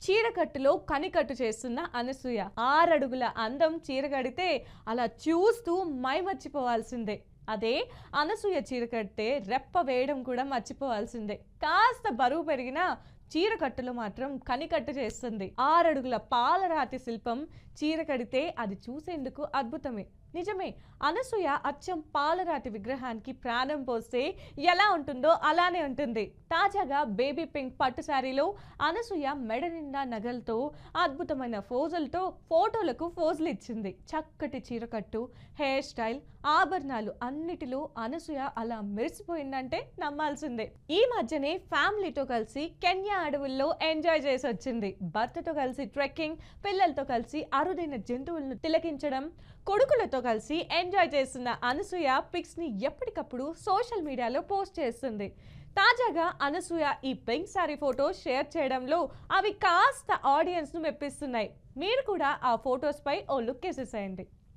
చీరకట్టులో కనికట్టు చేస్తున్న అనసూయ 6 అడుగుల అందం చీర కడితే అలా చూస్తూ మైమర్చిపోవాల్సిందే. అదే అనసూయ చీర కడితే రెప్ప వేయడం కూడా మర్చిపోవాల్సిందే. కాస్త బరువు పెరిగినా చీర కట్టులో మాత్రం కనికట్టు చేస్తుంది. 6 అడుగుల పాలరాతి శిల్పం చీర కడితే అది చూసేందుకు అద్భుతమే. నిజమే, అనసూయ అచ్చం పాలరాతి విగ్రహానికి ప్రాణం పోస్తే ఎలా ఉంటుందో అలానే ఉంటుంది. తాజాగా బేబీ పింక్ పట్టు శారీలో అనసూయ మెడ నిండా నగలతో అద్భుతమైన ఫోజులతో ఫోటోలకు ఫోజులు ఇచ్చింది. చక్కటి చీరకట్టు, హెయిర్ స్టైల్, ఆభరణాలు అన్నిటిలో అనసూయ అలా మెరిసిపోయిందంటే నమ్మాల్సిందే. ఈ మధ్యనే ఫ్యామిలీతో కలిసి కెన్యా అడవుల్లో ఎంజాయ్ చేసి వచ్చింది. భర్తతో కలిసి ట్రెక్కింగ్, పిల్లలతో కలిసి అరుదైన జంతువులను తిలకించడం, కొడుకులతో కలిసి ఎంజాయ్ చేస్తున్న అనసూయ పిక్స్ ని ఎప్పటికప్పుడు సోషల్ మీడియాలో పోస్ట్ చేస్తుంది. తాజాగా అనసూయ ఈ పింక్ సారీ ఫోటో షేర్ చేయడంలో అవి కాస్త ఆడియన్స్ ను మెప్పిస్తున్నాయి. మీరు కూడా ఆ ఫోటోస్ పై ఓ లుక్ వేసేసేయండి.